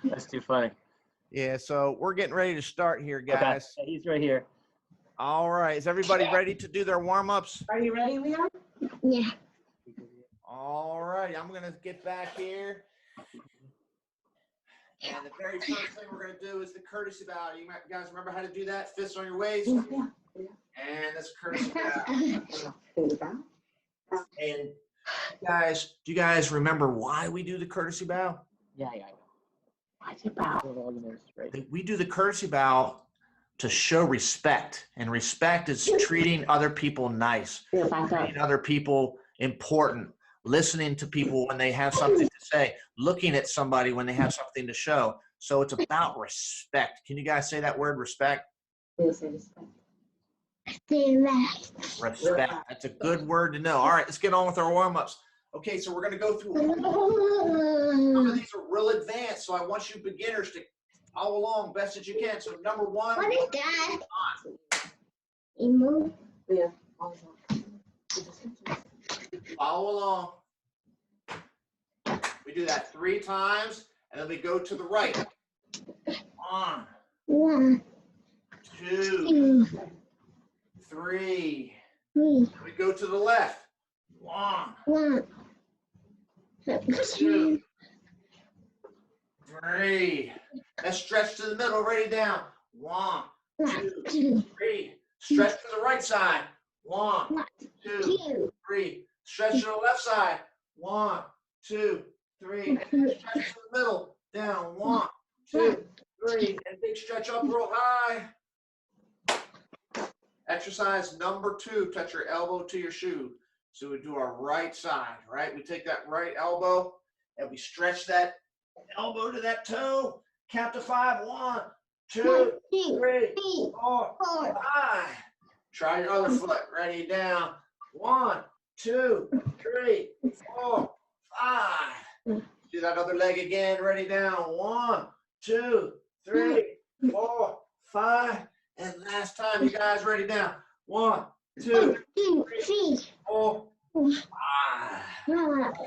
That's too funny. Yeah, so we're getting ready to start here, guys. Okay. He's right here. All right. Is everybody ready to do their warm-ups? Are you ready, Leon? Yeah. All right. I'm going to get back here. And the very first thing we're going to do is the courtesy bow. You guys remember how to do that? Fists on your waist. Yeah. And that's courtesy bow. And do you guys remember why we do the courtesy bow? Yeah. Courtesy bow. We do the courtesy bow to show respect. And respect is treating other people nice, treating other people important, listening to people when they have something to say, looking at somebody when they have something to show. So it's about respect. Can you guys say that word, respect? Respect. That's a good word to know. All right, let's get on with our warm-ups. Okay, so we're going to go through. Some of these are real advanced, so I want you beginners to follow along best as you can. So number one. What is that? Emo? Yeah. Follow along. We do that 3 times, and then we go to the right. 1, 2, 3. We go to the left. 1, 2, 3. Let's stretch to the middle, ready down. 1, 2, 3. Stretch to the right side. 1, 2, 3. Stretch to the left side. 1, 2, 3. And stretch to the middle. Down. 1, 2, 3. And big stretch up real high. Exercise number 2. Touch your elbow to your shoe. So we do our right side, right? We take that right elbow and we stretch that elbow to that toe. Count to 5. 1, 2, 3, 4, 5. Try your other foot. Ready, down. 1, 2, 3, 4, 5. Do that other leg again. Ready, down. 1, 2, 3, 4, 5. And last time, you guys, ready, down. 1, 2, 3, 4, 5.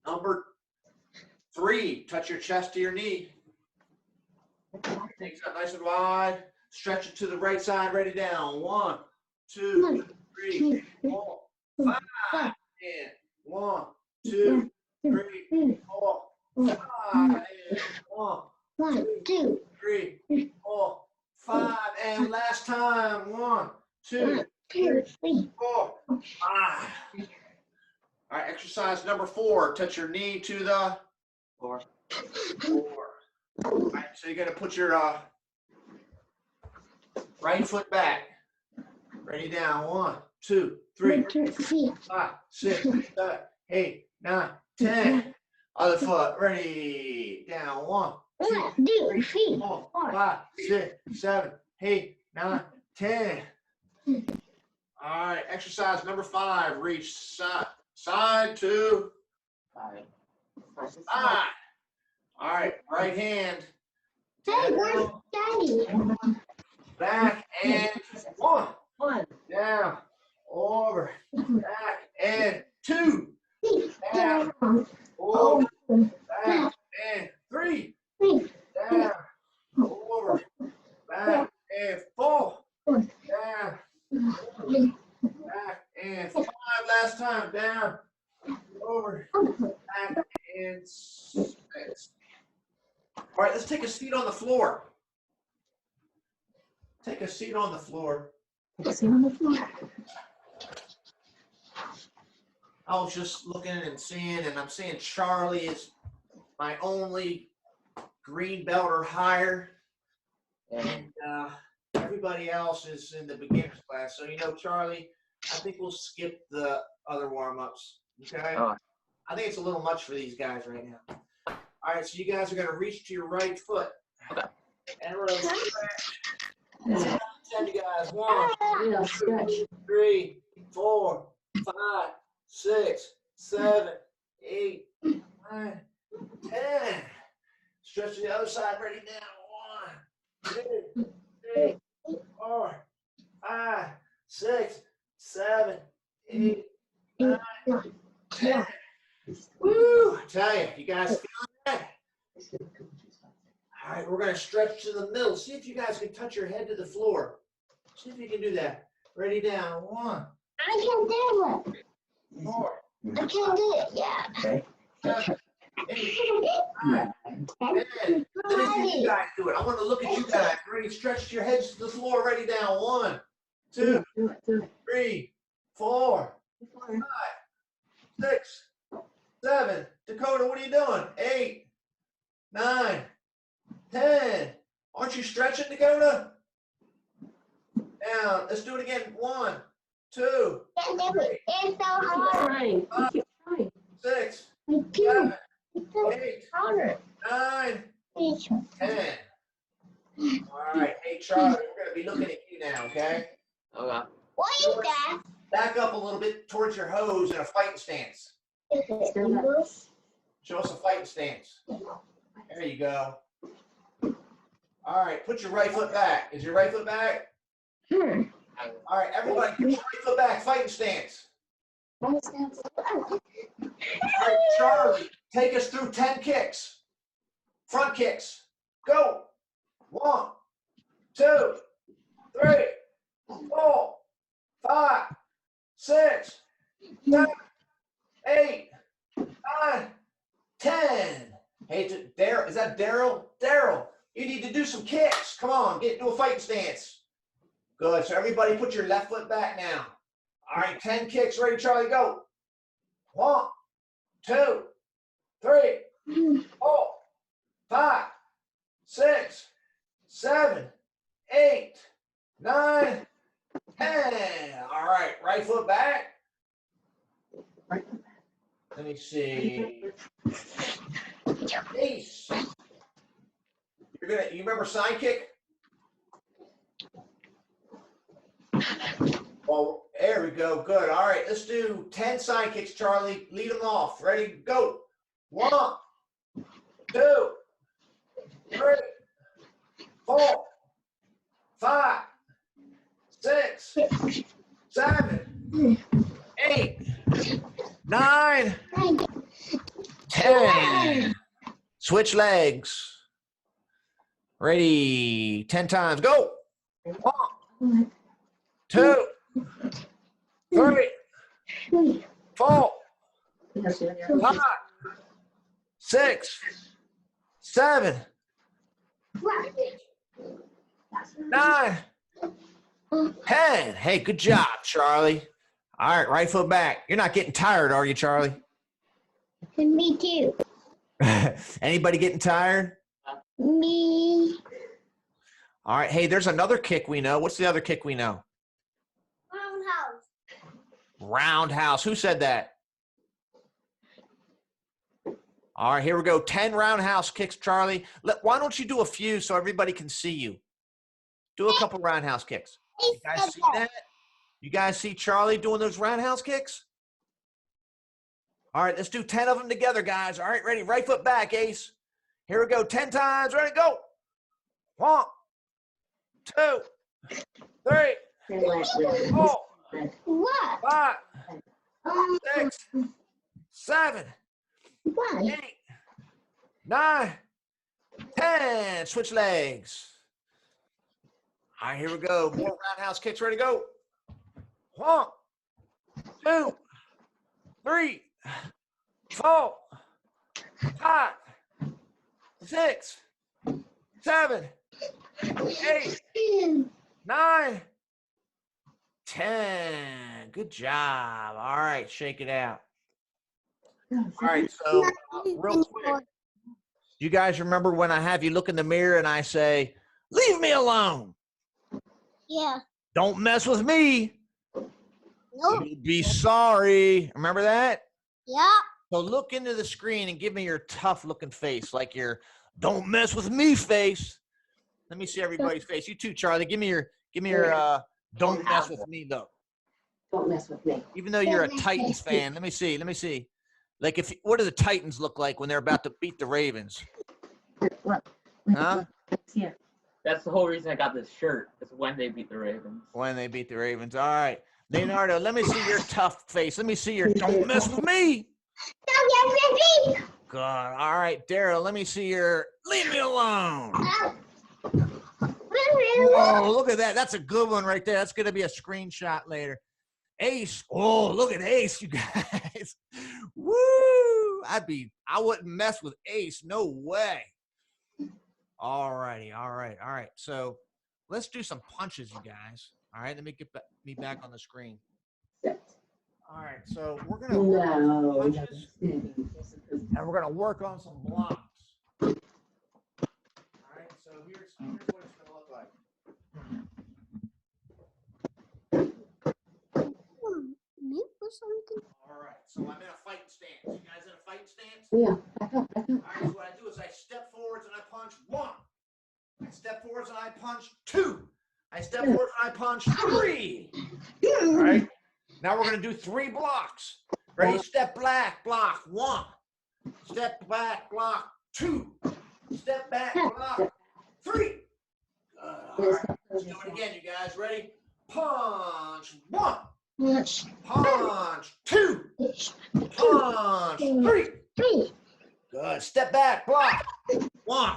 Number 3, touch your chest to your knee. Take it up nice and wide. Stretch it to the right side, ready, down. 1, 2, 3, 4, 5. And 1, 2, 3, 4, 5. And 1, 2, 3, 4, 5. And last time. 1, 2, 3, 4, 5. All right, exercise number 4. Touch your knee to the floor. All right, so you're gonna put your right foot back. Ready, down. 1, 2, 3, 4, 5, 6, 7, 8, 9, 10. Other foot. Ready, down. 1, 2, 3, 4, 5, 6, 7, 8, 9, 10. All right, exercise number 5. Reach side to side. All right, right hand. Hey, where's Daddy? Back and 1. Down. Over. Back and 2. Down. Over. Back and 3. Down. Over. Back and 4. Down. Back and 5. Last time. Down. Over. Back and 6. All right, let's take a seat on the floor. Take a seat on the floor. I was just looking and seeing, and I'm seeing Charlie is my only green belt or higher. And everybody else is in the beginner's class. So, Charlie, I think we'll skip the other warm-ups, okay? I think it's a little much for these guys right now. All right, so you guys are going to reach to your right foot. Okay. And we're going to stretch. 10, you guys. 1, 2, 3, 4, 5, 6, 7, 8, 9, 10. Stretch to the other side. Ready now. 1, 2, 3, 4, 5, 6, 7, 8, 9, 10. Woo! I tell you, you guys feeling that? All right, we're going to stretch to the middle. See if you guys can touch your head to the floor. See if you can do that. Ready, down. 1, I can do it. 4, I can do it, yeah. Okay. 7, 8, 9, 10. Let me see you guys do it. I want to look at you guys. Ready, stretch your heads to the floor. Ready, down. 1, 2, 3, 4, 5, 6, 7. Dakota, what are you doing? 8, 9, 10. Aren't you stretching, Dakota? Down. Let's do it again. 1, 2, Can't do it. It's so hard. 6, I can't. 7, It's so 8, hard. 9, It's 10. All right. Hey, Charlie, we're going to be looking at you now, okay? Okay. What is that? Back up a little bit towards your hose in a fighting stance. Is it English? Show us a fighting stance. There you go. All right. Put your right foot back. Is your right foot back? All right. Everybody, put your right foot back. Fighting stance. All right, Charlie, take us through 10 kicks. Front kicks. Go. 1, 2, 3, 4, 5, 6, 7, 8, 9, 10. Hey, Daryl, is that Daryl? Daryl, you need to do some kicks. Come on, get into a fighting stance. Good. So everybody put your left foot back now. All right, 10 kicks. Ready, Charlie, go. 1, 2, 3, 4, 5, 6, 7, 8, 9, 10. All right, right foot back. Let me see. Ace. You remember side kick? Well, there we go. Good. All right, let's do 10 side kicks, Charlie. Lead them off. Ready? Go. 1, 2, 3, 4, 5, 6, 7, 8, 9, 10. Switch legs. Ready? 10 times. Go. 1, 2, 3, 4, 5, 6, 7, 9, 10. Hey, good job, Charlie. All right, right foot back. You're not getting tired, are you, Charlie? Me too. Anybody getting tired? Me. All right. Hey, there's another kick we know. What's the other kick we know? Roundhouse. Roundhouse. Who said that? All right, here we go. 10 roundhouse kicks, Charlie. Why don't you do a few so everybody can see you? Do a couple roundhouse kicks. You guys see that? You guys see Charlie doing those roundhouse kicks? All right, let's do 10 of them together, guys. All right, ready? Right foot back, Ace. Here we go. 10 times. Ready? Go. 1, 2, 3, 4, What? 5, 6, 7, What? 8, 9, 10. Switch legs. All right, here we go. More roundhouse kicks. Ready? Go. 1, 2, 3, 4, 5, 6, 7, 8, 9, 10. Good job. All right, shake it out. All right, so real quick, you guys remember when I have you look in the mirror and I say, leave me alone. Yeah. Don't mess with me. Nope. You'll be sorry. Remember that? Yeah. So look into the screen and give me your tough looking face, like your don't mess with me face. Let me see everybody's face. You too, Charlie. Give me your don't mess with me look. Don't mess with me. Even though you're a Titans fan, let me see. Like what do the Titans look like when they're about to beat the Ravens? What? Huh? Here. That's the whole reason I got this shirt. Is when they beat the Ravens. When they beat the Ravens. All right. Leonardo, let me see your tough face. Let me see your don't mess with me. Don't mess with me. Good. All right, Daryl, let me see your, leave me alone. Oh, look at that. That's a good one right there. That's going to be a screenshot later. Ace. Oh, look at Ace, you guys. Woo. I wouldn't mess with Ace. No way. All righty. All right. So let's do some punches, you guys. All right. Let me get me back on the screen. All right. So we're going to work on some punches, and we're going to work on some blocks. All right. So here's what it's going to look like. Mute or something? All right, so I'm in a fighting stance. You guys in a fighting stance? Yeah. All right, so what I do is I step forwards and I punch 1. I step forwards and I punch 2. I step forwards and I punch 3. All right, now we're going to do 3 blocks. Ready? Step back, block 1. Step back, block 2. Step back, block 3. All right, let's do it again, you guys. Ready? Punch 1. Punch. Punch 2. Punch 3. Good. Step back, block 1.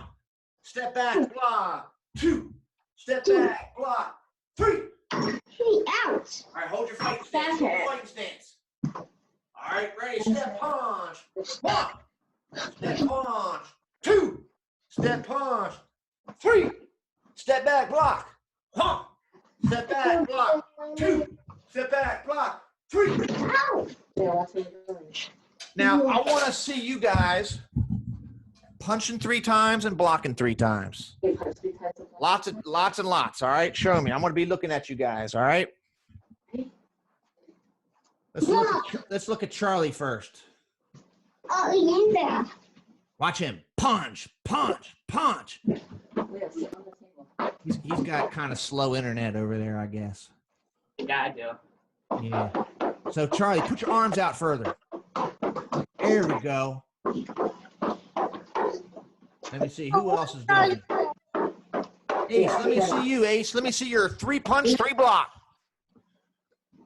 Step back, block 2. Step back, block 3. 3 out. All right, hold your fighting stance. Hold your fighting stance. All right, ready? Step punch 1. Step punch 2. Step punch 3. Step back, block 1. Step back, block 2. Step back, block 3. Now, I want to see you guys punching 3 times and blocking 3 times. Lots and lots. All right, show me. I'm going to be looking at you guys. All right. Let's look at Charlie first. Oh, yeah. Watch him. Punch, punch, punch. He's got kind of slow internet over there, I guess. Yeah, I do. Yeah. So, Charlie, put your arms out further. There we go. Let me see. Who else is doing it? Ace, let me see you, Ace. Let me see your 3 punch, 3 block.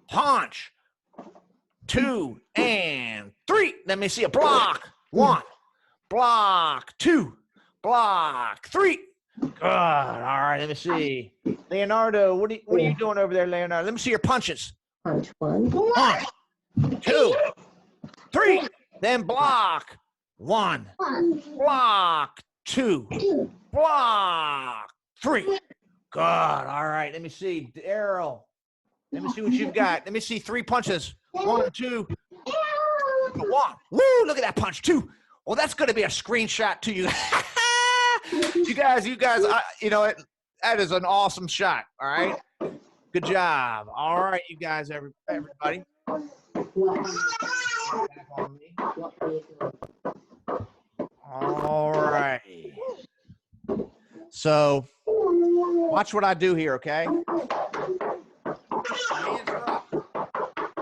Punch. 2 and 3. Let me see a block. 1. Block 2. Block 3. Good. All right. Let me see. Leonardo, what are you doing over there, Leonardo? Let me see your punches. Punch 1. 1, 2, 3. Then block 1. Block 2. Block 3. Good. All right. Let me see. Daryl. Let me see what you've got. Let me see 3 punches. 1, 2. 1. Woo! Look at that punch. 2. Well, that's going to be a screenshot to you. you guys, you know, that is an awesome shot. All right. Good job. All right, you guys, everybody. All right. So watch what I do here, okay? Hands are up.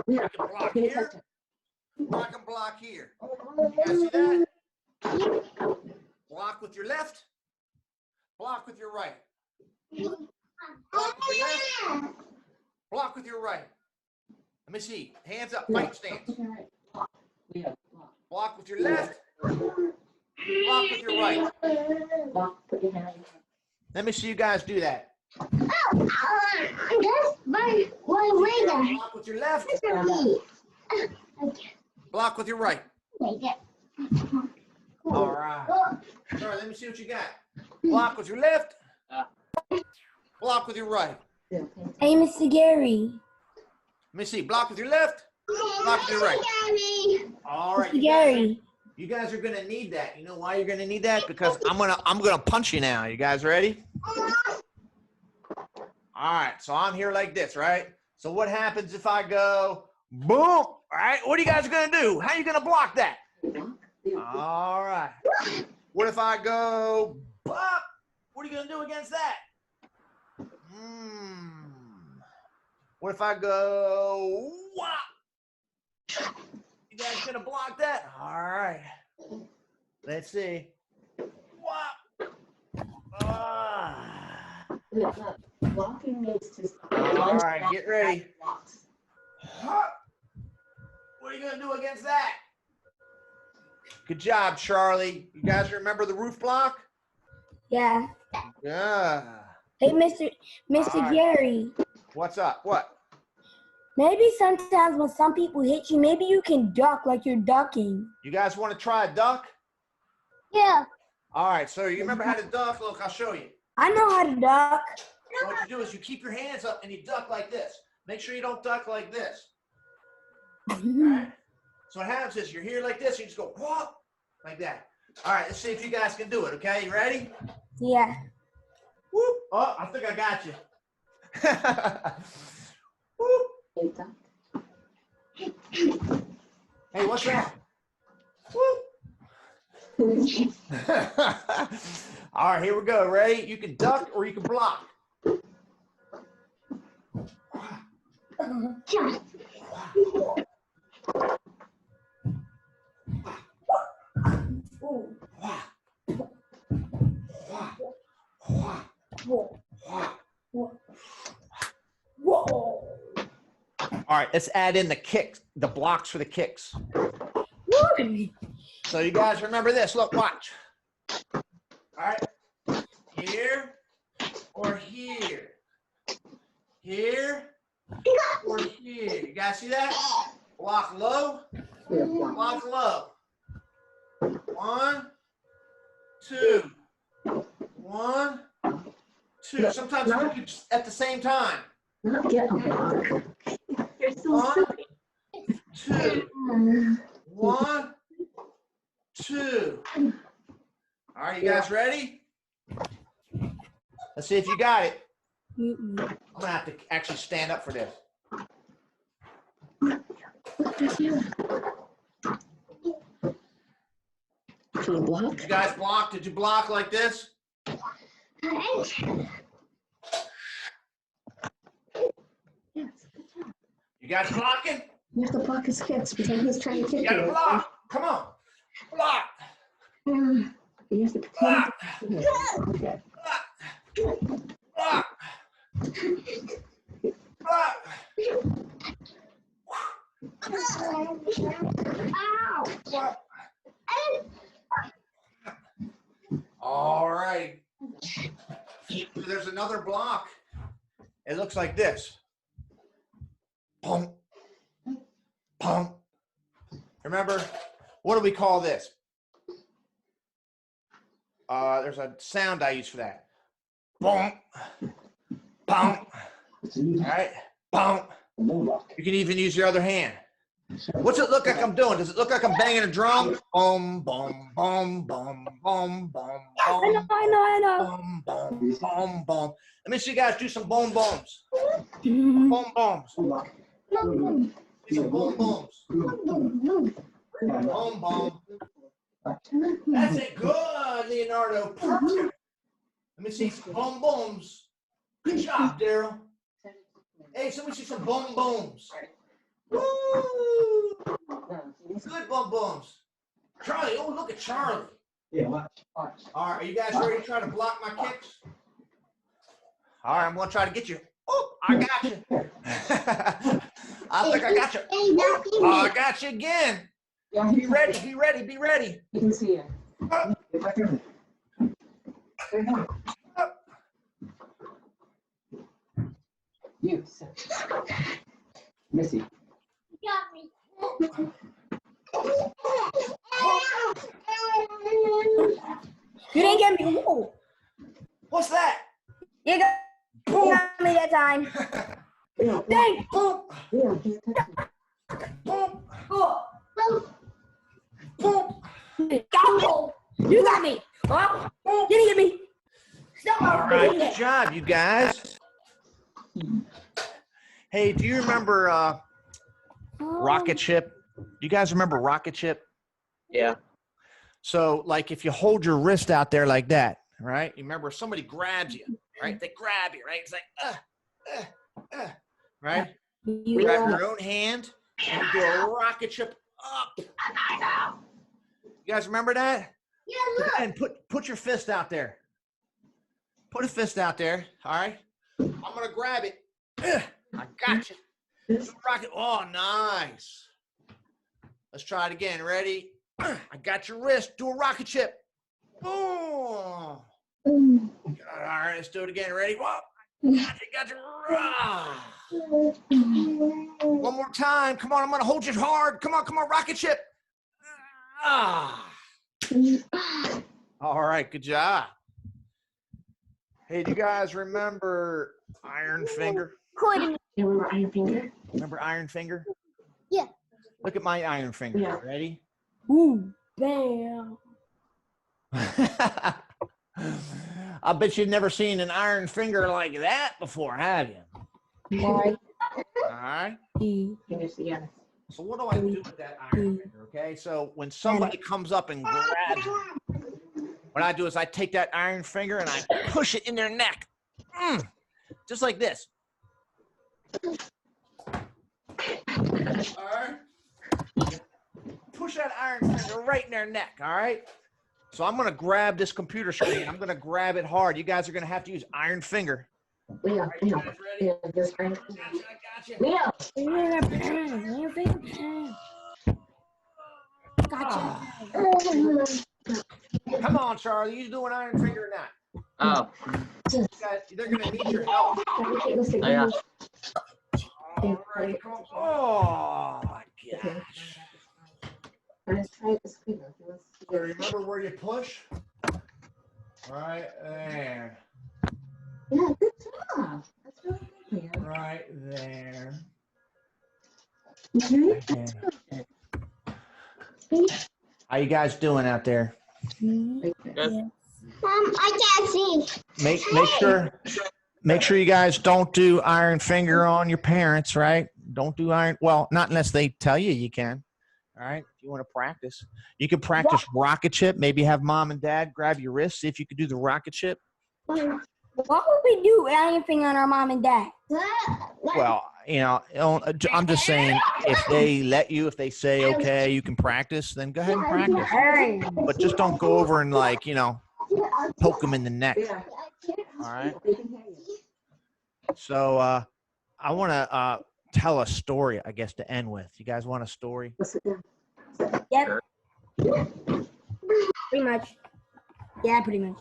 You can block here. I can block here. You guys see that? Block with your left. Block with your right. Block with your left. Block with your right. Let me see. Hands up. Fight stance. Block with your left. Block with your right. Let me see you guys do that. Block with your left. Block with your right. All right. All right, let me see what you got. Block with your left. Block with your right. Hey, Mr. Gary. Let me see. Block with your left. Block with your right. All right. Mr. Gary. You guys are gonna need that. You know why you're gonna need that? Because I'm gonna punch you now. You guys ready? All right. So I'm here like this, right? So what happens if I go boom? All right. What are you guys gonna do? How are you gonna block that? All right. What if I go bop? What are you gonna do against that? What if I go whop? You guys gonna block that? All right. Let's see. Whop. Blocking means to. All right, get ready. Hop. What are you gonna do against that? Good job, Charlie. You guys remember the roof block? Yeah. Yeah. Hey, Mr. Alright. Gary. What's up? What? Maybe sometimes when some people hit you, maybe you can duck like you're ducking. You guys want to try a duck? Yeah. All right, so you remember how to duck? Look, I'll show you. I know how to duck. So what you do is you keep your hands up and you duck like this. Make sure you don't duck like this. All right? So what happens is you're here like this, you just go whoop, like that. All right, let's see if you guys can do it, okay? You ready? Yeah. Whoop. Oh, I think I got you. Whoop. Hey, what's that? Whoop. All right, here we go. Ready? You can duck or you can block. All right, let's add in the kicks, the blocks for the kicks. So you guys remember this. Look, watch. All right, here or here. Here or here. You guys see that? Block low, block low. 1, 2. 1, 2. Sometimes you do at the same time. Not get a block. You're so 1, silly. 2. 1, 2. All right, you guys ready? Let's see if you got it. I'm gonna have to actually stand up for this. Can you block? Did you guys block? Did you block like this? Yes. You guys blocking? You have to block his kicks because he's trying to kick You gotta you. block. Come on. Block. You have to Block. pretend. Okay. Block. Block. Block. All right. There's another block. It looks like this. Pump. Pump. Remember, what do we call this? There's a sound I use for that. Bump. Bump. All right. Bump. You can even use your other hand. What's it look like I'm doing? Does it look like I'm banging a drum? Boom, boom, boom, boom, boom, boom, I know. boom, boom, boom, boom. Let me see you guys do some boom booms. Boom booms. Do some boom booms. Boom boom. That's it. Good, Leonardo. Perfect. Let me see some boom booms. Good job, Daryl. Hey, somebody see some boom booms. Woo! Good boom booms. Charlie, oh, look at Charlie. Yeah, watch. All right, are you guys ready to try to block my kicks? All right, I'm going to try to get you. Oh, I got you. I think I got you. Oh, I got you again. Be ready, be ready, be ready. You can see it. You, Missy. You didn't get me. Ooh. What's that? You got me that time. Dang. Boom, Yeah, pay attention. boom, Oh. boom. Go. You got me. Oh. You didn't get me. Stop. All right, good job, you guys. Hey, do you remember rocket ship? Do you guys remember rocket ship? Yeah. So, like, if you hold your wrist out there like that, right? You remember if somebody grabs you, right? They grab you, right? It's like, right? You grab your own hand and you do a rocket ship up. You guys remember that? Yeah, And put your fist out there. Put a fist out there. All right. I'm gonna grab it. I got you. Rocket. Oh, nice. Let's try it again. Ready? I got your wrist. Do a rocket chip. Boom. All right, let's do it again. Ready? Whoa. Got you. Ah. One more time. Come on, I'm going to hold you hard. Come on, rocket chip. Ah. All right, good job. Hey, do you guys remember Iron Finger? You remember Iron Finger? Remember Iron Finger? Yeah. Look at my Iron Finger. Yeah. Ready? Ooh, bam. I bet you've never seen an iron finger like that before, have you? Y, All right. E, Fingers, yeah. So what do I do with that iron finger? Okay. So when somebody comes up and grabs me, what I do is I take that iron finger and I push it in their neck. Just like this. All right. Push that iron finger right in their neck. All right. So I'm going to grab this computer screen. I'm going to grab it hard. You guys are going to have to use iron finger. Leo, Are you Leo, guys ready? Leo, this Iron Finger. Gotcha. Leo. Gotcha. Come on, Charlie. You doing iron finger or not? Oh, You guys, they're going to need your help. yeah. All right. Come on. Oh, my gosh. Let's try this finger. So remember where you push? Right there. Yeah, good job. That's really good, Leo. Right there. Okay. How you guys doing out there? Good. I can't see. Make sure you guys don't do iron finger on your parents, right? Don't do iron. Well, not unless they tell you you can. All right. If you want to practice, you can practice rocket chip. Maybe have mom and dad grab your wrist. See if you could do the rocket chip. What would we do anything on our mom and dad? Well, you know, I'm just saying, if they let you, if they say, okay, you can practice, then go ahead and practice. Hey. But just don't go over and, like, you know, poke them in the neck. Yeah. All right. They can hear you. So I want to tell a story, I guess, to end with. You guys want a story? Let's sit down. Yep. Pretty much. Yeah, pretty much.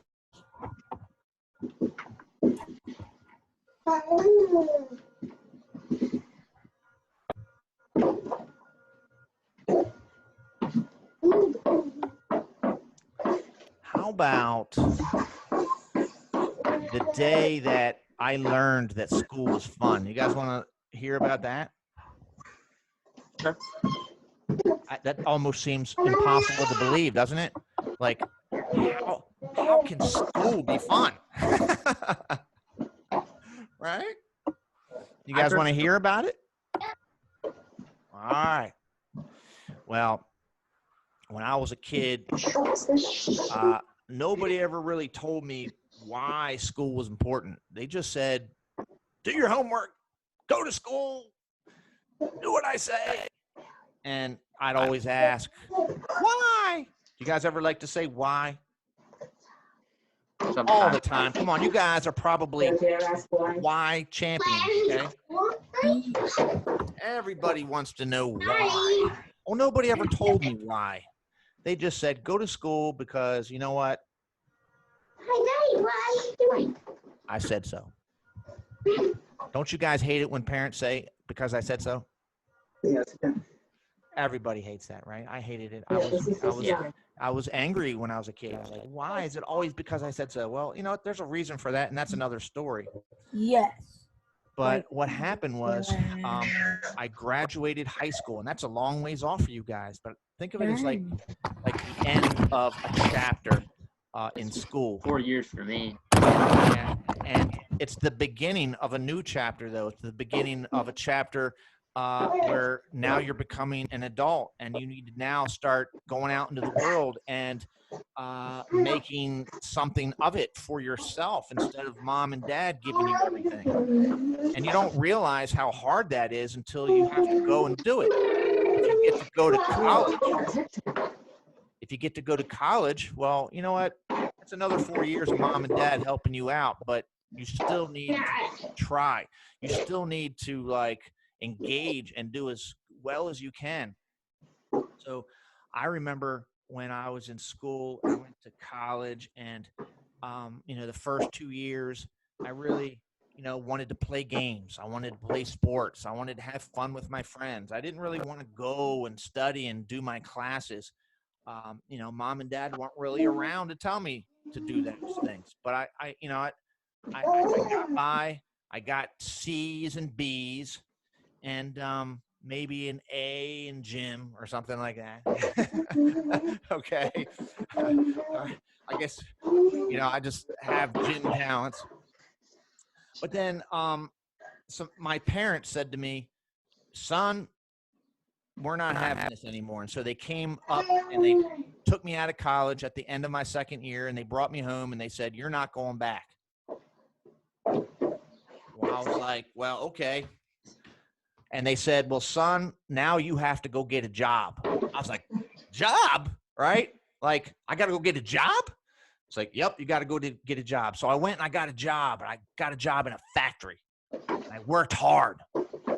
How about the day that I learned that school was fun? You guys want to hear about that? Sure. That almost seems impossible to believe, doesn't it? Like, how can school be fun? Right? You guys want to hear about it? All right. Well, when I was a kid, nobody ever really told me why school was important. They just said, do your homework, go to school, do what I say. And I'd always ask, why? Do you guys ever like to say why? Sometimes. All the time. Come on, you guys are probably why champions, okay? Everybody wants to know why. Well, nobody ever told me why. They just said, go to school because, you know what? Hi, Daddy. What are you doing? I said so. Don't you guys hate it when parents say, because I said so? Yes. Everybody hates that, right? I hated it. Yeah. I was angry when I was a kid. I was like, why is it always because I said so? Well, you know, there's a reason for that, and that's another story. Yes. But what happened was I graduated high school, and that's a long ways off for you guys. But think of it as like the end of a chapter in school. 4 years for me. And it's the beginning of a new chapter, though. It's the beginning of a chapter where now you're becoming an adult, and you need to now start going out into the world and making something of it for yourself instead of mom and dad giving you everything. And you don't realize how hard that is until you have to go and do it. If you get to go to college, well, you know what? It's another 4 years of mom and dad helping you out, but you still need to try. You still need to, like, engage and do as well as you can. So I remember when I was in school, I went to college, and the first 2 years, I really, wanted to play games. I wanted to play sports. I wanted to have fun with my friends. I didn't really want to go and study and do my classes. Mom and dad weren't really around to tell me to do those things. But I got by. I got C's and B's, and maybe an A in gym or something like that. Okay. I guess, I just have gym talents. But then my parents said to me, son, we're not having this anymore. And so they came up and they took me out of college at the end of my second year, and they brought me home and they said, you're not going back. Well, I was like, well, okay. And they said, well, son, now you have to go get a job. I was like, job? Right? Like, I got to go get a job? It's like, yep, you got to go to get a job. So I went and I got a job, and I got a job in a factory. I worked hard.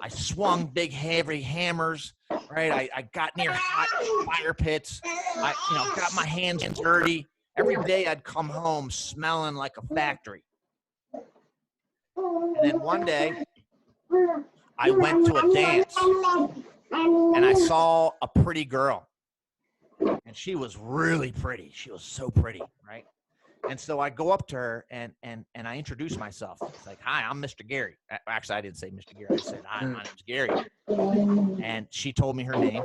I swung big, heavy hammers, right? I got near hot fire pits. I, got my hands dirty. Every day I'd come home smelling like a factory. And then one day I went to a dance, and I saw a pretty girl, and she was really pretty. She was so pretty, right? And so I go up to her and I introduce myself. It's like, hi, I'm Mr. Gary. Actually, I didn't say Mr. Gary. I said, hi, my name's Gary. And she told me her name.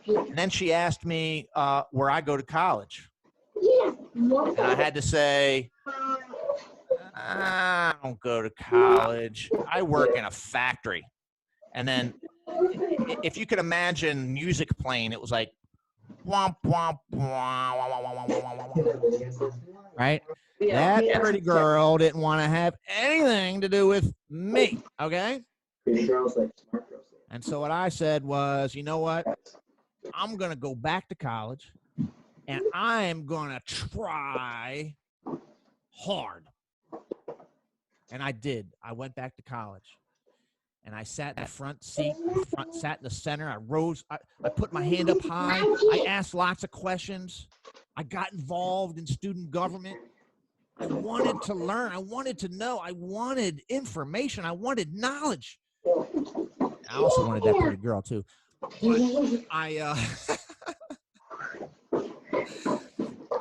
And then she asked me where I go to college. And I had to say, I don't go to college. I work in a factory. And then if you could imagine music playing, it was like, womp, womp, womp, womp, womp, womp. Right? That pretty girl didn't want to have anything to do with me. Okay? And so what I said was, you know what? I'm going to go back to college, and I'm going to try hard. And I did. I went back to college. And I sat in the front seat, sat in the center. I rose. I put my hand up high. I asked lots of questions. I got involved in student government. I wanted to learn. I wanted to know. I wanted information. I wanted knowledge. I also wanted that pretty girl, too. But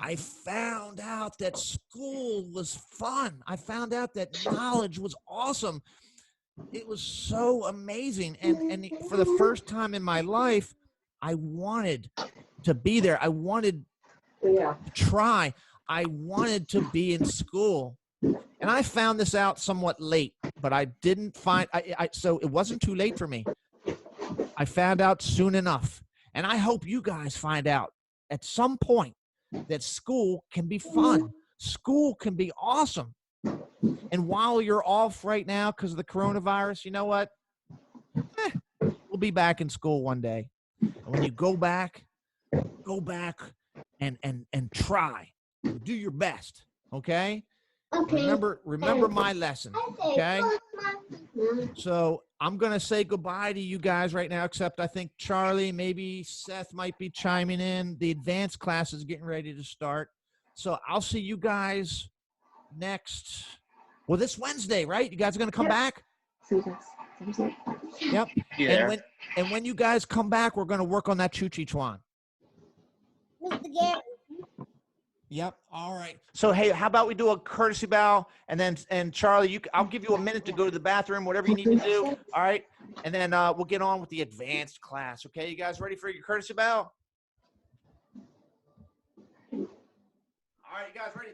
I found out that school was fun. I found out that knowledge was awesome. It was so amazing. And for the first time in my life, I wanted to be there. I wanted to try. I wanted to be in school. And I found this out somewhat late, but I didn't find, so it wasn't too late for me. I found out soon enough. And I hope you guys find out at some point that school can be fun. School can be awesome. And while you're off right now because of the coronavirus, you know what? We'll be back in school one day. And when you go back and try. Do your best, okay? Remember my lesson, okay? So I'm going to say goodbye to you guys right now, except I think Charlie, maybe Seth might be chiming in. The advanced class is getting ready to start. So I'll see you guys this Wednesday, right? You guys are going to come back? Yep. Yeah. And when you guys come back, we're going to work on that Choo-Chee Chuan. Yep. All right. So, hey, how about we do a courtesy bow, and Charlie, I'll give you a minute to go to the bathroom, whatever you need to do. All right. And then we'll get on with the advanced class. Okay. You guys ready for your courtesy bow? All right. You guys ready?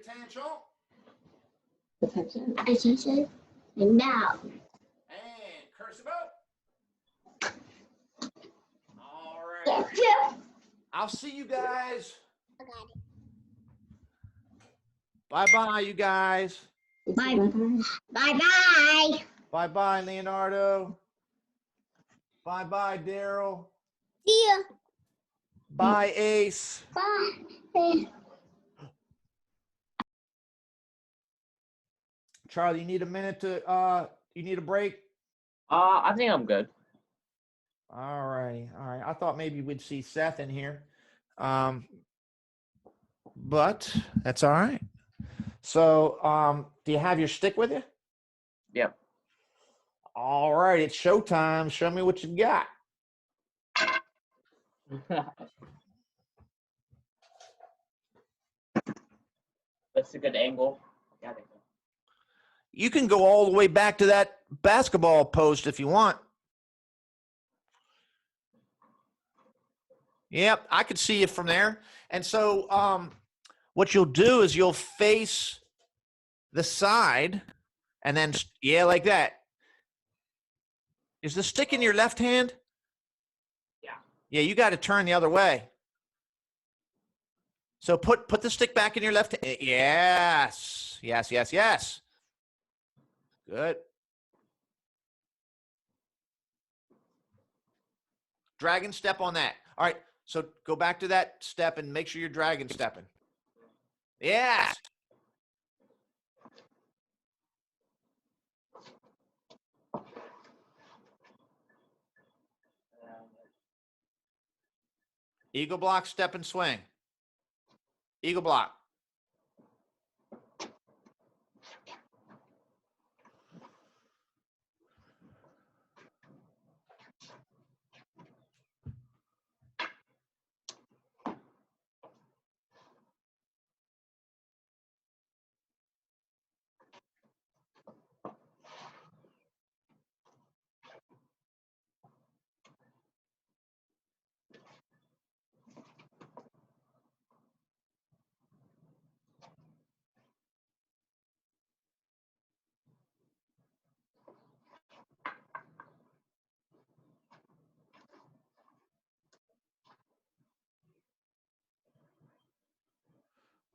Attention. Attention. And now. And courtesy bow. All right. I'll see you guys. Bye-bye, you guys. Bye. Bye-bye. Bye-bye, Leonardo. Bye-bye, Daryl. See ya. Bye, Ace. Bye. Charlie, you need a minute to, you need a break? I think I'm good. All right. I thought maybe we'd see Seth in here. But that's all right. So, do you have your stick with you? Yep. All right, it's showtime. Show me what you got. That's a good angle. Got it. You can go all the way back to that basketball post if you want. Yep, I could see you from there. And so what you'll do is you'll face the side and then, yeah, like that. Is the stick in your left hand? Yeah. Yeah, you got to turn the other way. So put the stick back in your left hand. Yes. Yes, yes, yes. Good. Dragon step on that. All right. So go back to that step and make sure you're dragon stepping. Yes. Eagle block, step and swing. Eagle block.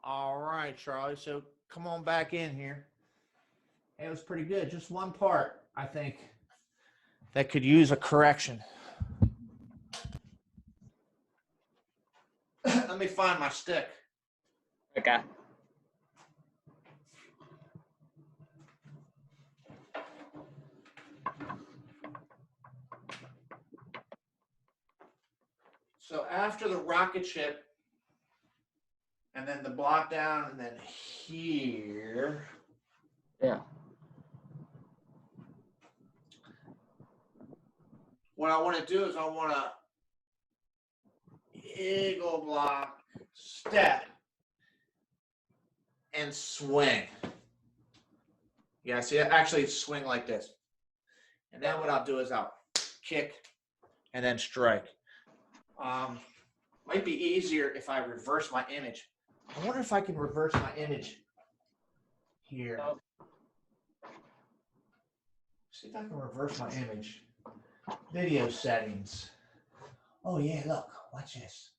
All right, Charlie. So come on back in here. It was pretty good. Just one part, I think, that could use a correction. Let me find my stick. Okay. So after the rocket ship, and then the block down, and then here. Yeah. What I want to do is I want to eagle block, step, and swing. Yeah, see, actually swing like this. And then what I'll do is I'll kick and then strike. Might be easier if I reverse my image. I wonder if I can reverse my image here. See if I can reverse my image. Video settings. Oh yeah, look, watch this.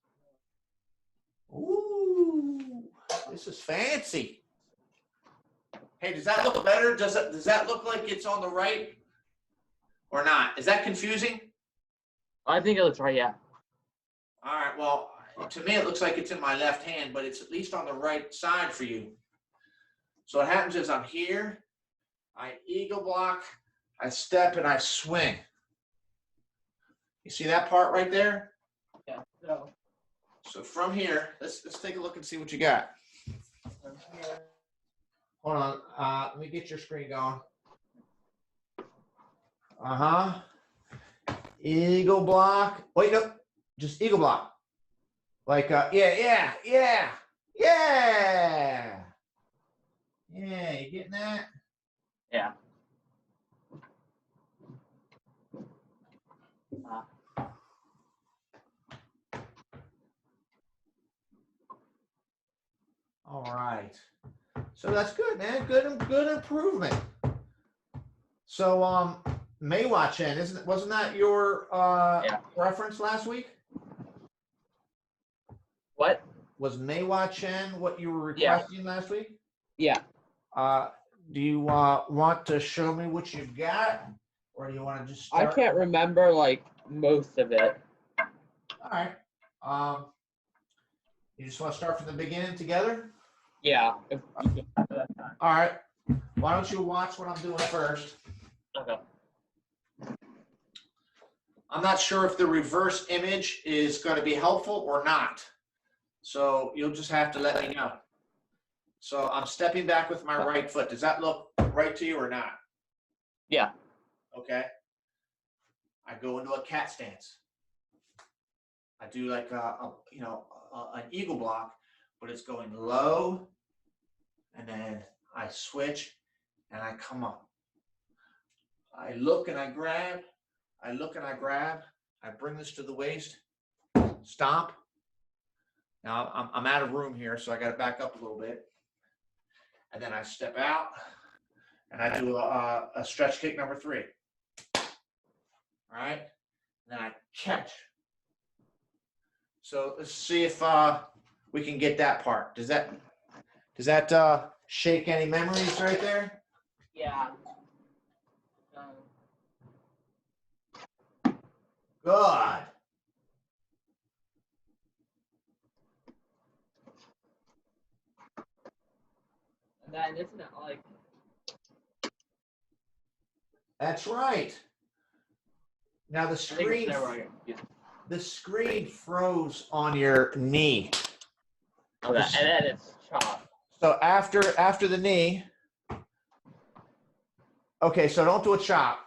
Ooh, this is fancy. Hey, does that look better? Does that look like it's on the right or not? Is that confusing? I think it looks right, yeah. All right, well, to me it looks like it's in my left hand, but it's at least on the right side for you. So what happens is I'm here, I eagle block, I step, and I swing. You see that part right there? Yeah. So from here, let's take a look and see what you got. Hold on, let me get your screen going. Uh-huh. Eagle block. Wait, no, just eagle block. Like, yeah. Yeah, you getting that? Yeah. All right. So that's good, man. Good improvement. So, Maywa Chen, wasn't that your reference last week? What? Was Maywa Chen what you were requesting last week? Yeah. Do you want to show me what you've got, or do you want to just start? I can't remember like most of it. All right. You just want to start from the beginning together? Yeah. All right. Why don't you watch what I'm doing first? Okay. I'm not sure if the reverse image is going to be helpful or not. So you'll just have to let me know. So I'm stepping back with my right foot. Does that look right to you or not? Yeah. Okay. I go into a cat stance. I do like an eagle block, but it's going low, and then I switch and I come up. I look and I grab. I look and I grab. I bring this to the waist. Stomp. Now I'm out of room here, so I got to back up a little bit. And then I step out, and I do a stretch kick number 3. All right. And then I catch. So let's see if we can get that part. Does that shake any memories right there? Yeah. Good. And then isn't it like? That's right. Now the I think it's screen. there where I get- The screen froze on your knee. Okay, and then it's chop. So after the knee. Okay, so don't do a chop.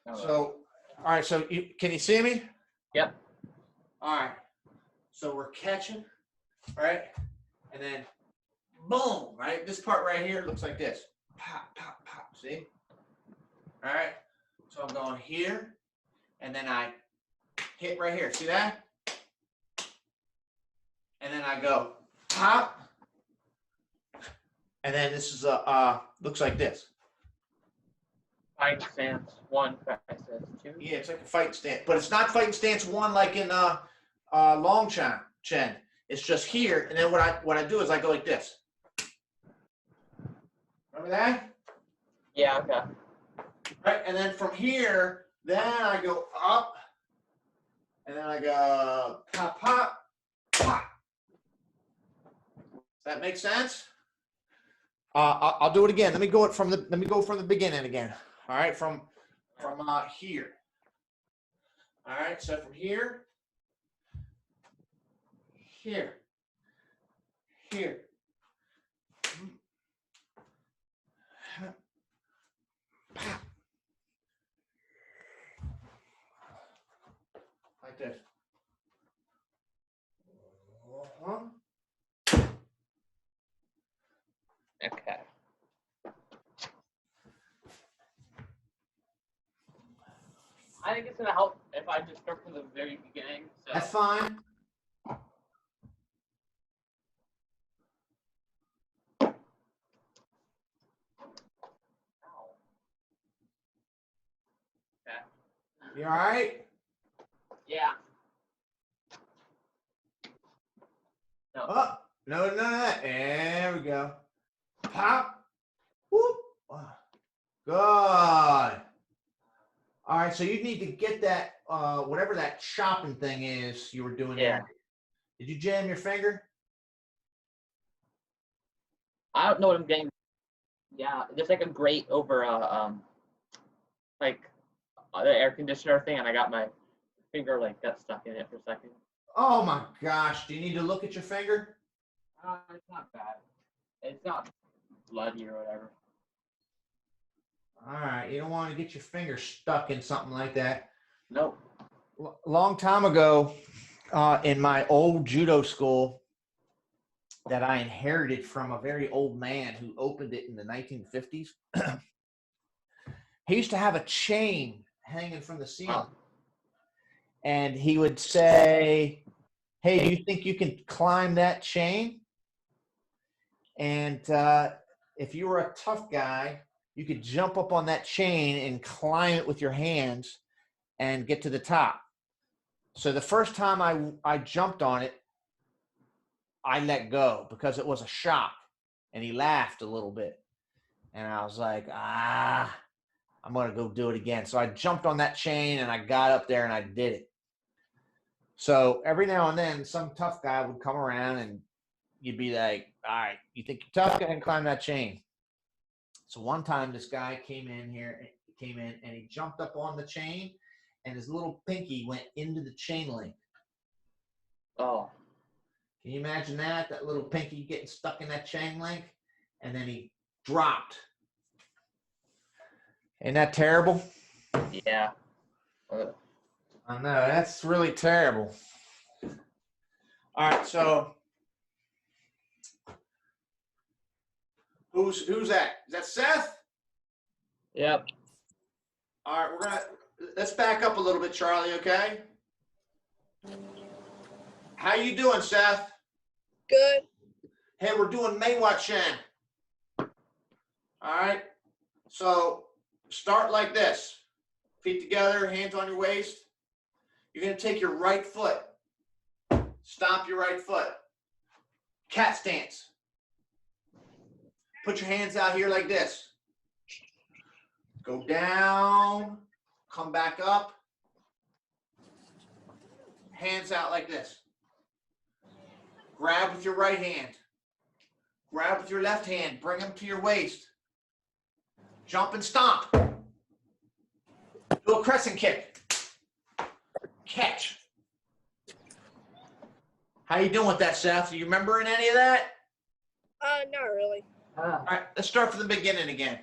Okay. So, all right. So can you see me? Yep. All right. So we're catching, right? And then, boom, right? This part right here looks like this. Pop, pop, pop. See? All right. So I'm going here, and then I hit right here. See that? And then I go pop. And then this is looks like this. Fight stance 1, fight stance 2. Yeah, it's like a fight stance, but it's not fighting stance 1 like in long Chen. It's just here, and then what I do is I go like this. Remember that? Yeah. Okay. Right, and then from here, then I go up, and then I go pop, pop, pop. Does that make sense? I'll do it again. Let me go from the beginning again. All right, from here. All right, so from here, here, pop. Like this. Okay. I think it's gonna help if I just start from the very beginning. So. That's fine. Ow. Okay. You all right? Yeah. No. Oh, no, none of that. There we go. Pop. Whoop. Good. All right, so you need to get that, whatever that chopping thing is you were doing Yeah. there. Did you jam your finger? I don't know what I'm getting. Yeah, there's like a grate over like the air conditioner thing, and I got my finger got stuck in it for a second. Oh my gosh, do you need to look at your finger? It's not bad. It's not bloody or whatever. All right, you don't want to get your finger stuck in something like that. Nope. Long time ago, in my old judo school that I inherited from a very old man who opened it in the 1950s, he used to have a chain hanging from the ceiling. And he would say, hey, do you think you can climb that chain? And if you were a tough guy, you could jump up on that chain and climb it with your hands and get to the top. So the first time I jumped on it, I let go because it was a shock. And he laughed a little bit. And I was like, I'm going to go do it again. So I jumped on that chain and I got up there and I did it. So every now and then, some tough guy would come around and you'd be like, all right, you think you're tough? Go ahead and climb that chain. So one time this guy came in and he jumped up on the chain and his little pinky went into the chain link. Oh. Can you imagine that? That little pinky getting stuck in that chain link, and then he dropped. Ain't that terrible? Yeah. I know, that's really terrible. All right, so who's that? Is that Seth? Yep. All right, let's back up a little bit, Charlie, okay? How you doing, Seth? Good. Hey, we're doing Maywat Shan. All right, so start like this. Feet together, hands on your waist. You're gonna take your right foot. Stomp your right foot. Cat stance. Put your hands out here like this. Go down, come back up. Hands out like this. Grab with your right hand. Grab with your left hand. Bring them to your waist. Jump and stomp. Do a crescent kick. Catch. How you doing with that, Seth? Do you remember any of that? Not really. All right, let's start from the beginning again.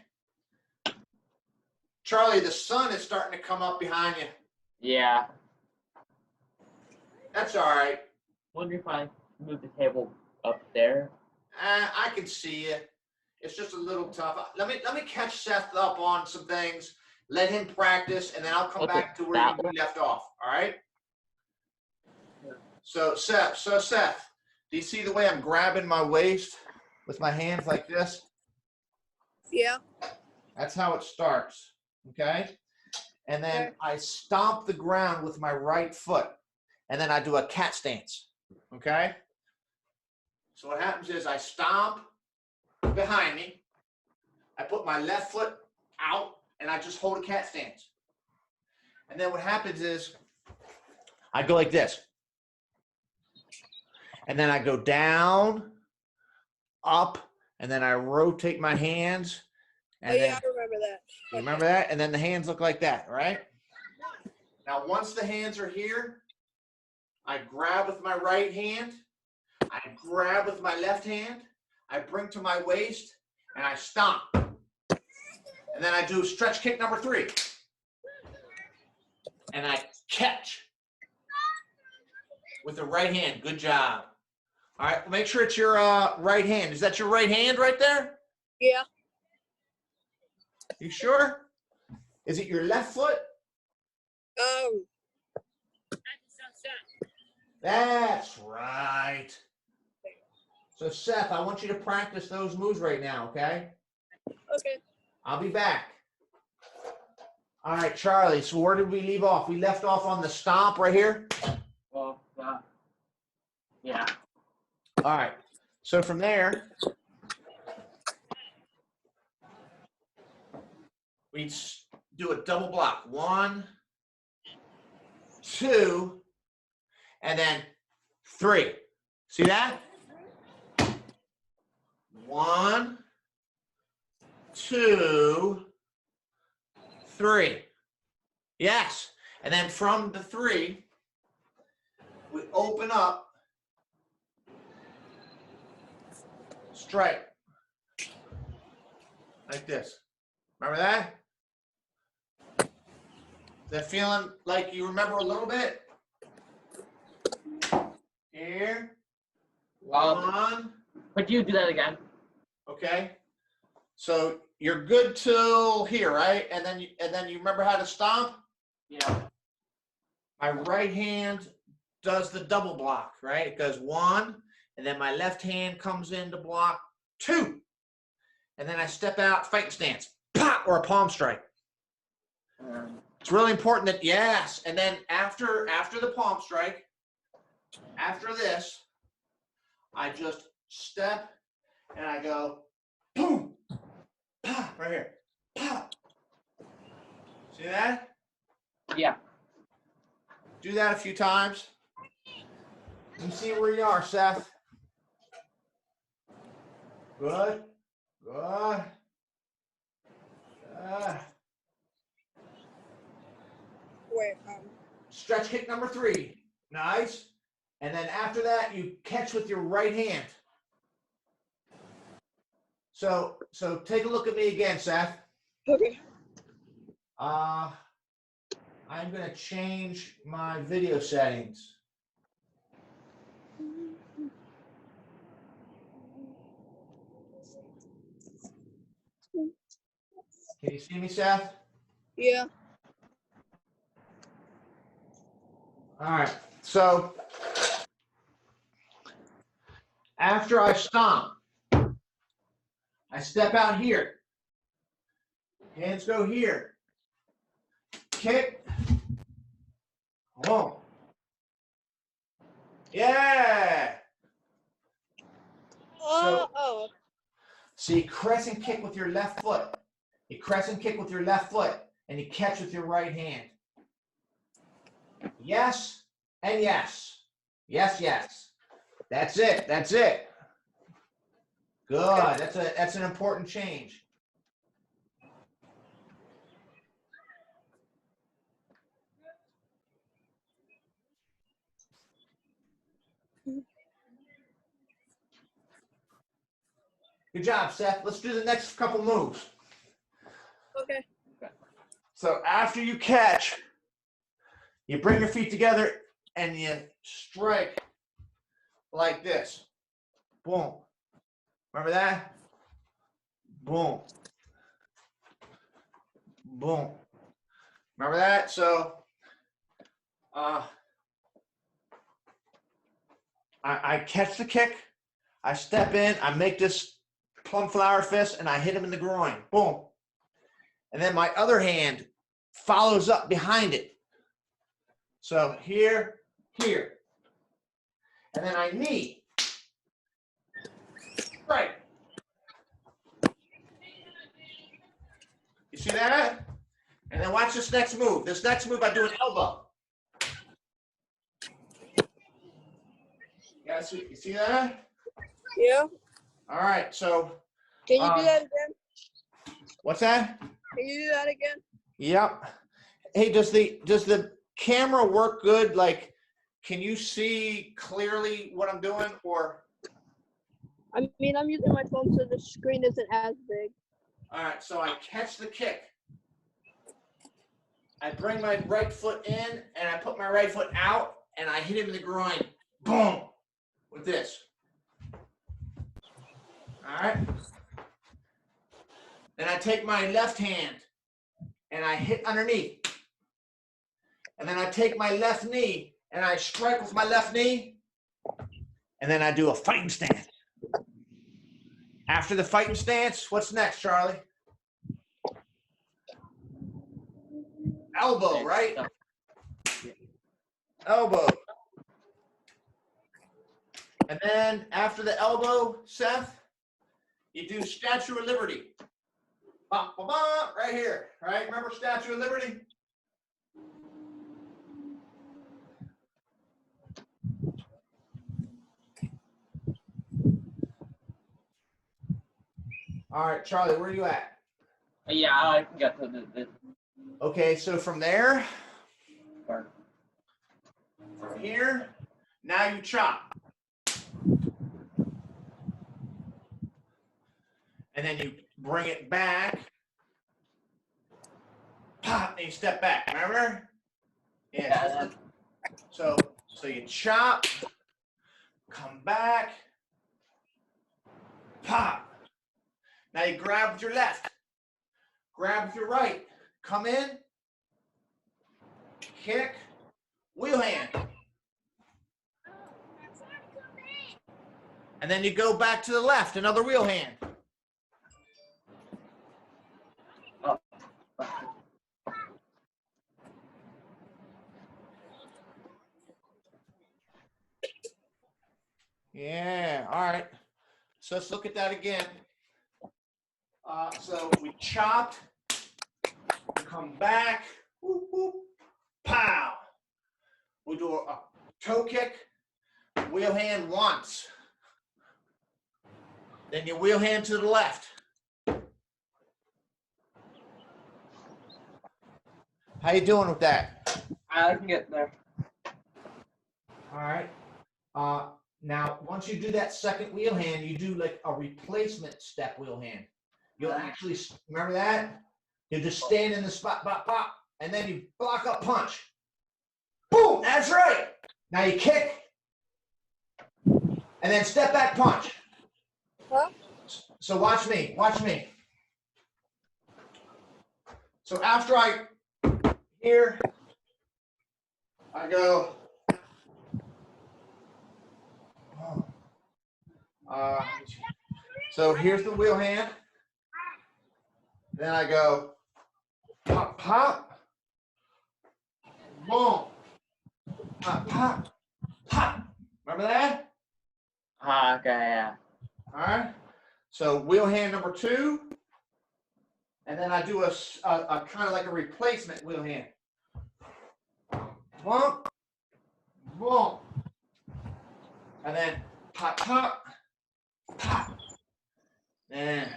Charlie, the sun is starting to come up behind you. Yeah. That's all right. Wonder if I move the table up there. I can see you. It's just a little tough. Let me catch Seth up on some things. Let him practice, and then I'll come back to where you left off. All right. So Seth, do you see the way I'm grabbing my waist with my hands like this? Yeah. That's how it starts. Okay. And then I stomp the ground with my right foot, and then I do a cat stance. Okay. So what happens is I stomp behind me. I put my left foot out, and I just hold a cat stance. And then what happens is I go like this. And then I go down, up, and then I rotate my hands. And I then, remember that. you remember that? And then the hands look like that, right? Now, once the hands are here, I grab with my right hand. I grab with my left hand. I bring to my waist, and I stomp. And then I do stretch kick number 3. And I catch with the right hand. Good job. All right, make sure it's your right hand. Is that your right hand right there? Yeah. You sure? Is it your left foot? That's right. So Seth, I want you to practice those moves right now, okay? Okay. I'll be back. All right, Charlie, so where did we leave off? We left off on the stomp right here? Well, yeah. All right, so from there, we do a double block. 1, 2, and then 3. See that? 1, 2, 3. Yes. And then from the 3, we open up, strike, like this. Remember that? Is that feeling like you remember a little bit? Here. 1. Could you do that again? Okay. So you're good till here, right? And then you remember how to stomp? Yeah. My right hand does the double block, right? It goes 1, and then my left hand comes in to block 2. And then I step out, fighting stance, pop, or a palm strike. It's really important that, yes. And then after the palm strike, after this, I just step and I go, boom, pop, right here, pop. See that? Yeah. Do that a few times. You see where you are, Seth. Good. Good. Wait. Stretch kick number 3. Nice. And then after that, you catch with your right hand. So take a look at me again, Seth. Okay. I'm gonna change my video settings. Can you see me, Seth? Yeah. All right. So after I stomp, I step out here. Hands go here. Kick. Boom. Yeah. So you crescent kick with your left foot. You crescent kick with your left foot, and you catch with your right hand. Yes and yes. Yes, yes. That's it. That's it. Good. That's an important change. Good job, Seth. Let's do the next couple moves. Okay. So after you catch, you bring your feet together and you strike like this. Boom. Remember that? Boom. Boom. Remember that? So I catch the kick, I step in, I make this plum flower fist, and I hit him in the groin. Boom. And then my other hand follows up behind it. So here, here. And then I knee. Right. You see that? And then watch this next move. This next move, I do an elbow. You see that? Yeah. All right, so. Can you do that again? What's that? Can you do that again? Yep. Hey, does the camera work good? Like, can you see clearly what I'm doing, or? I mean, I'm using my phone, so the screen isn't as big. All right, so I catch the kick. I bring my right foot in, and I put my right foot out, and I hit him in the groin. Boom! With this. All right? Then I take my left hand, and I hit underneath. And then I take my left knee, and I strike with my left knee, and then I do a fighting stance. After the fighting stance, what's next, Charlie? Elbow, right? Elbow. And then after the elbow, Seth, you do Statue of Liberty. Bah, bah, bah, right here, right? Remember Statue of Liberty? All right, Charlie, where are you at? Yeah, I can get to the Okay, so from there, from here, now you chop. And then you bring it back. Pop, and you step back, remember? Yeah. So you chop, come back, pop. Now you grab with your left, grab with your right, come in, kick, wheel hand. And then you go back to the left, another wheel hand. Yeah, all right. So let's look at that again. So we chopped, come back, whoop, whoop, pow. We do a toe kick, wheel hand once. Then you wheel hand to the left. How you doing with that? I can get there. All right. Now, once you do that second wheel hand, you do like a replacement step wheel hand. You'll actually, remember that? You just stand in the spot, pop, pop, and then you block up punch. Boom, that's right. Now you kick, and then step back punch. Huh? So watch me, watch me. So after here, I go, so here's the wheel hand. Then I go, pop, pop, boom, pop, pop, pop. Remember that? Okay, yeah. All right. So wheel hand number 2. And then I do a kind of like a replacement wheel hand. Bump, bump. And then pop, pop, pop. And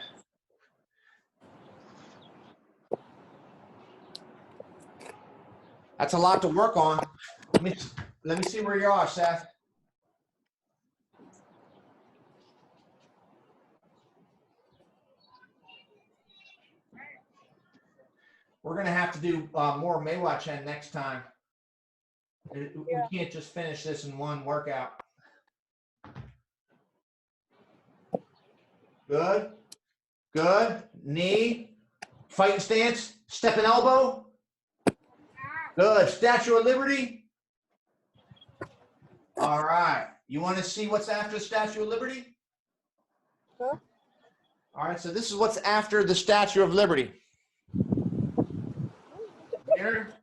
that's a lot to work on. Let me see where you are, Seth. We're going to have to do more Maywatchen next time. We can't just finish this in one workout. Good. Good. Knee. Fighting stance. Stepping elbow. Good. Statue of Liberty. All right. You want to see what's after the Statue of Liberty? Huh? All right. So this is what's after the Statue of Liberty. Here.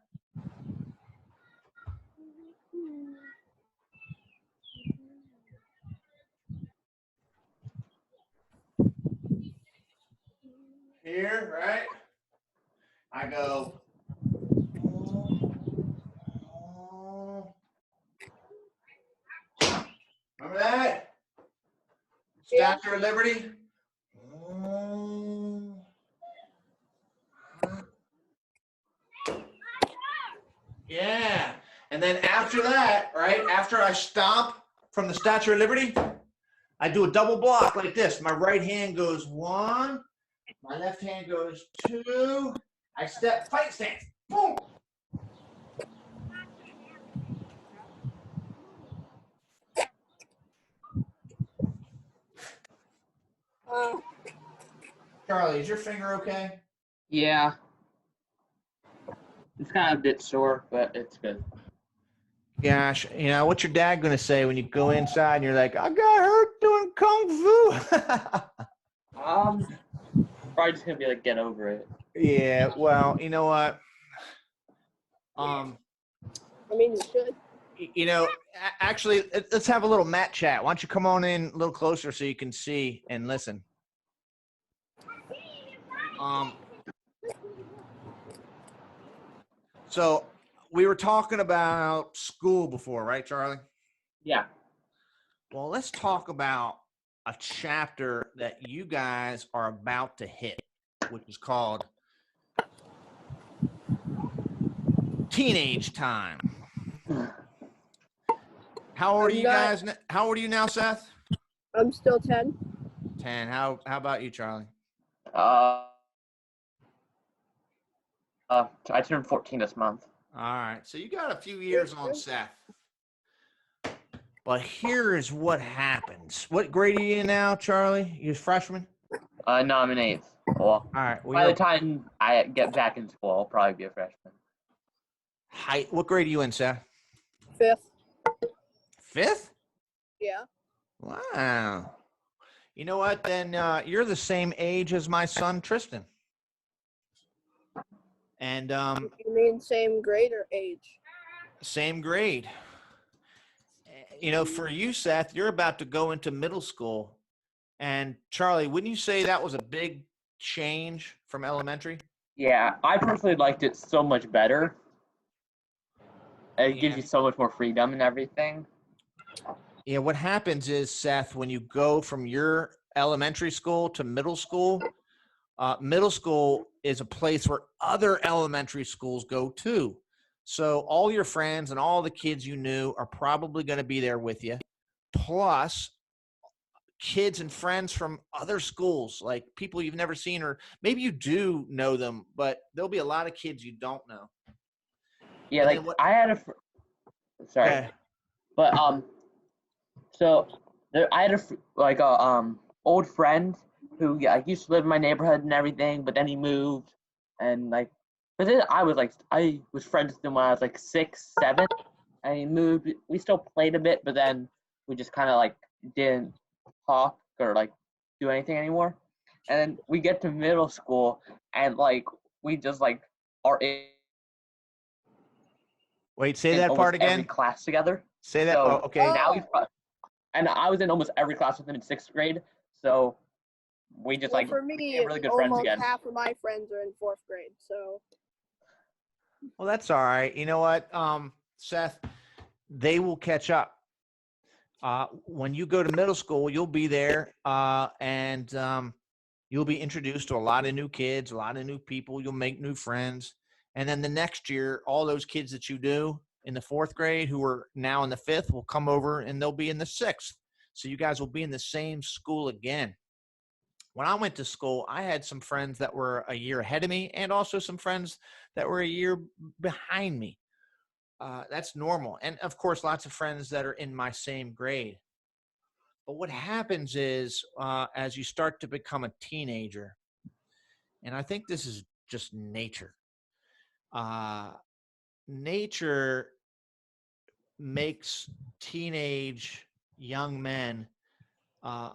Here, right? I go. Remember that? Statue of Liberty. Yeah. And then after that, right, after I stomp from the Statue of Liberty, I do a double block like this. My right hand goes 1, my left hand goes 2. I step, fight stance, boom. Charlie, is your finger okay? Yeah. It's kind of a bit sore, but it's good. Gosh, you know, what's your dad going to say when you go inside and you're like, I got hurt doing Kung Fu? Probably just gonna be like, get over it. Yeah, well, you know what? I mean, you should. You know, actually, let's have a little mat chat. Why don't you come on in a little closer so you can see and listen? So we were talking about school before, right, Charlie? Yeah. Well, let's talk about a chapter that you guys are about to hit, which is called teenage time. How old are you guys? How old are you now, Seth? I'm still 10. 10. How about you, Charlie? I turned 14 this month. All right. So you got a few years on Seth. But here is what happens. What grade are you in now, Charlie? You're a freshman? No, I'm in 8th. Well, All right. Well, by the time I get back in school, I'll probably be a freshman. What grade are you in, Seth? 5th. 5th? Yeah. Wow. You know what? Then you're the same age as my son, Tristan. And You mean same grade or age? same grade. You know, for you, Seth, you're about to go into middle school. And Charlie, wouldn't you say that was a big change from elementary? Yeah, I personally liked it so much better. It gives you so much more freedom and everything. Yeah, what happens is, Seth, when you go from your elementary school to middle school is a place where other elementary schools go too. So all your friends and all the kids you knew are probably going to be there with you. plus kids and friends from other schools, like people you've never seen, or maybe you do know them, but there'll be a lot of kids you don't know. Yeah, And like then what? I had a sorry, Okay. but so I had like a old friend who used to live in my neighborhood and everything, but then he moved, and like, but then I was friends with him when I was like 6, 7, and he moved. We still played a bit, but then we just kind of like didn't talk or like do anything anymore. And then we get to middle school, and like we just like are Wait, say in that almost part every again. class together. Say that. Oh, So okay. now Oh, and I was in almost every class with him in 6th grade. So we just well, like for became me, really good friends almost again. half of my friends are in 4th grade. So Well, that's all right. You know what, Seth, they will catch up. When you go to middle school, you'll be there, and you'll be introduced to a lot of new kids, a lot of new people. You'll make new friends. And then the next year, all those kids that you do in the 4th grade who are now in the 5th will come over and they'll be in the 6th. So you guys will be in the same school again. When I went to school, I had some friends that were a year ahead of me and also some friends that were a year behind me. That's normal. And of course, lots of friends that are in my same grade. But what happens is as you start to become a teenager, and I think this is just nature, uh, nature makes teenage young men, uh,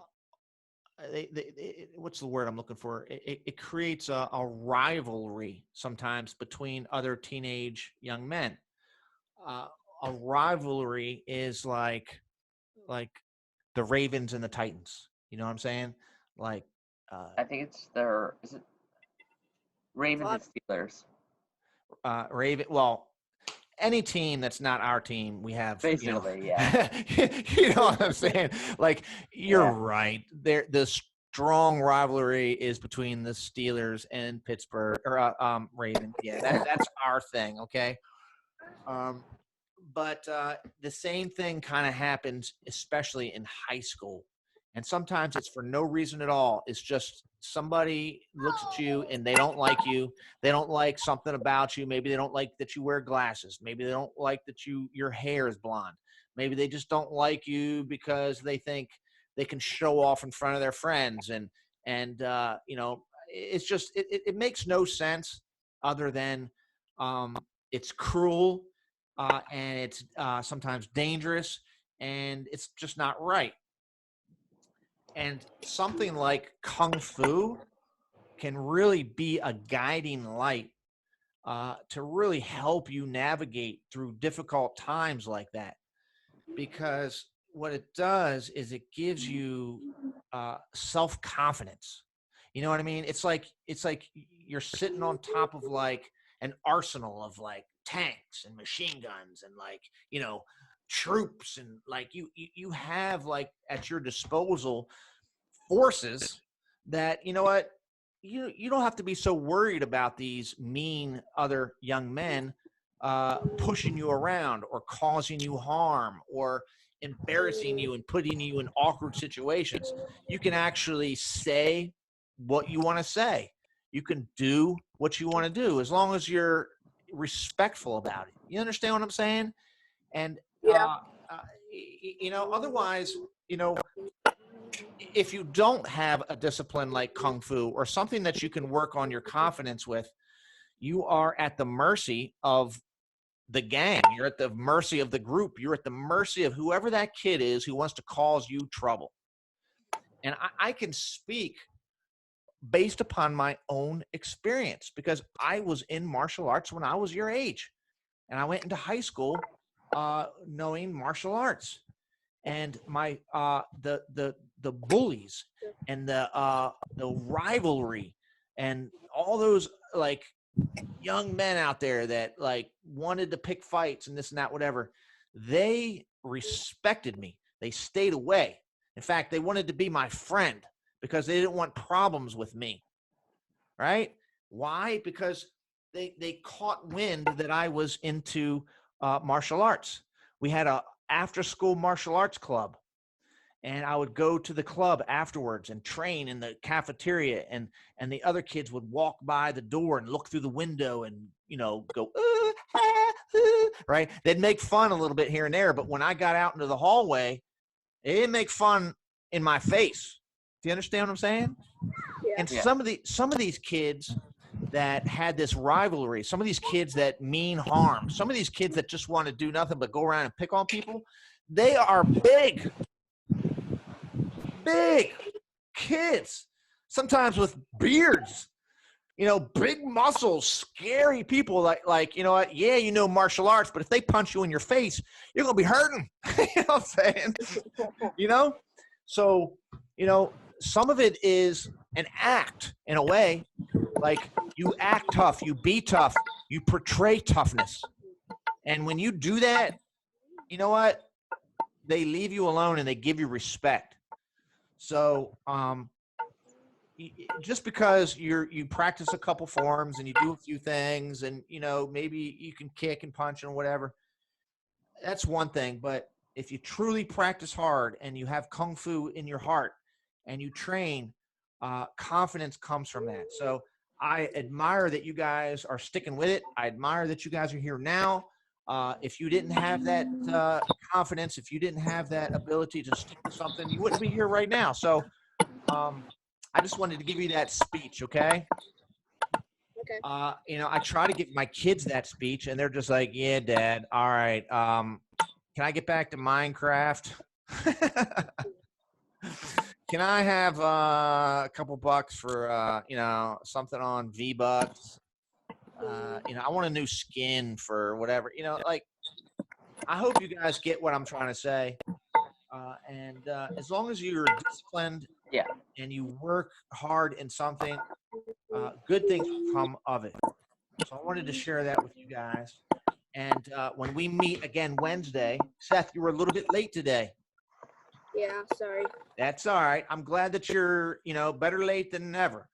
what's the word I'm looking for? It creates a rivalry sometimes between other teenage young men. Uh, a rivalry is like the Ravens and the Titans. You know what I'm saying? Like, I think it's is it Ravens and thought Steelers? Raven. Well, any team that's not our team, we have, Basically, yeah. you know what I'm saying? Like, you're Yeah. right. The strong rivalry is between the Steelers and Pittsburgh or Ravens. Yeah, that's our thing. Okay. Um, but the same thing kind of happens, especially in high school. And sometimes it's for no reason at all. It's just somebody looks at you and they don't like you. They don't like something about you. Maybe they don't like that you wear glasses. Maybe they don't like that your hair is blonde. Maybe they just don't like you because they think they can show off in front of their friends. And it's just it makes no sense other than it's cruel, and it's sometimes dangerous, and it's just not right. And something like kung fu can really be a guiding light to really help you navigate through difficult times like that. Because what it does is it gives you self confidence. You know what I mean? It's like you're sitting on top of like an arsenal of like tanks and machine guns and like troops, and like you have like at your disposal forces that you don't have to be so worried about these mean other young men pushing you around or causing you harm or embarrassing you and putting you in awkward situations. You can actually say what you want to say. You can do what you want to do as long as you're respectful about it. You understand what I'm saying? And yeah, uh, otherwise, if you don't have a discipline like kung fu or something that you can work on your confidence with, you are at the mercy of the gang. You're at the mercy of the group. You're at the mercy of whoever that kid is who wants to cause you trouble. And I can speak based upon my own experience because I was in martial arts when I was your age. And I went into high school knowing martial arts. And my the bullies and the rivalry and all those like young men out there that like wanted to pick fights and this and that, whatever, they respected me. They stayed away. In fact, they wanted to be my friend because they didn't want problems with me. Right? Why? Because they caught wind that I was into martial arts. We had a after school martial arts club. and I would go to the club afterwards and train in the cafeteria, and the other kids would walk by the door and look through the window and, you know, go, right? They'd make fun a little bit here and there, but when I got out into the hallway, they didn't make fun in my face. Do you understand what I'm saying? Yeah. And Yeah. some of these kids that had this rivalry, some of these kids that mean harm, some of these kids that just want to do nothing but go around and pick on people, they are big kids, sometimes with beards, you know, big muscles, scary people, like, you know what, yeah, you know, martial arts, but if they punch you in your face, you're going to be hurting. You know what I'm saying? You know? So, you know, some of it is an act in a way. Like, you act tough, you be tough, you portray toughness. And when you do that, you know what? They leave you alone and they give you respect. So, just because you practice a couple forms and you do a few things and, you know, maybe you can kick and punch and whatever, that's one thing. But if you truly practice hard and you have Kung Fu in your heart and you train, confidence comes from that. So I admire that you guys are sticking with it. I admire that you guys are here now. If you didn't have that confidence, if you didn't have that ability to stick with something, you wouldn't be here right now. So I just wanted to give you that speech, okay? Okay. You know, I try to give my kids that speech, and they're just like, yeah, Dad, all right. Can I get back to Minecraft? Can I have a couple bucks for, you know, something on V-Bucks? You know, I want a new skin for whatever. You know, like, I hope you guys get what I'm trying to say. And as long as you're disciplined, Yeah. and you work hard in something, good things will come of it. So I wanted to share that with you guys. And when we meet again Wednesday, Seth, you were a little bit late today. Yeah, sorry. That's all right. I'm glad that you're, you know, better late than never.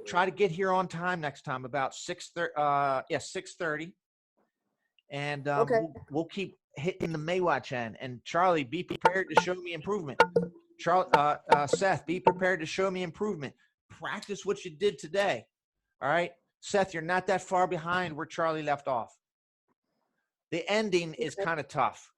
Try to get here on time next time, about 6:30. 6:30. And Okay. we'll keep hitting the Maywatch end. And Charlie, be prepared to show me improvement. Seth, be prepared to show me improvement. Practice what you did today. All right? Seth, you're not that far behind where Charlie left off. The ending is kind of tough.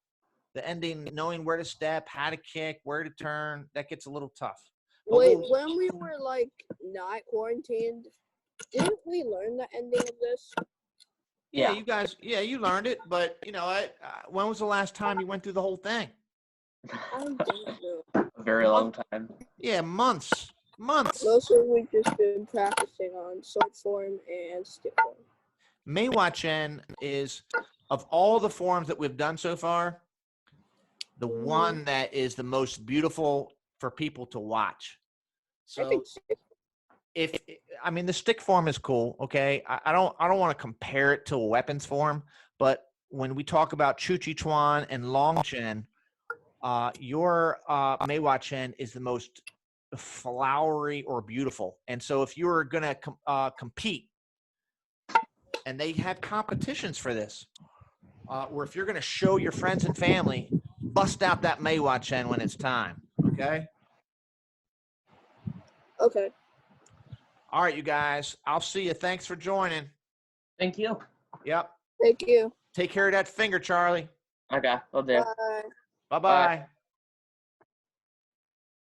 The ending, knowing where to step, how to kick, where to turn, that gets a little tough. But Wait, when we were like not quarantined, didn't we learn the ending of this? Yeah, Yeah. you guys, yeah, you learned it. But, you know, when was the last time you went through the whole thing? I don't know. A very long time. Yeah, months. Mostly we've just been practicing on sword form and stick form. Maywatch is, of all the forms that we've done so far, the one that is the most beautiful for people to watch. I So think stick. I mean, the stick form is cool. Okay. I don't want to compare it to a weapons form, but when we talk about Chu Chi Chuan and Long Chen, your Meiwa Chen is the most flowery or beautiful. And so if you were going to compete, and they have competitions for this, where if you're going to show your friends and family, bust out that Meiwa Chen when it's time. Okay. Okay. All right, you guys. I'll see you. Thanks for joining. Thank you. Yep. Thank you. Take care of that finger, Charlie. Okay, will do. Bye. Bye-bye.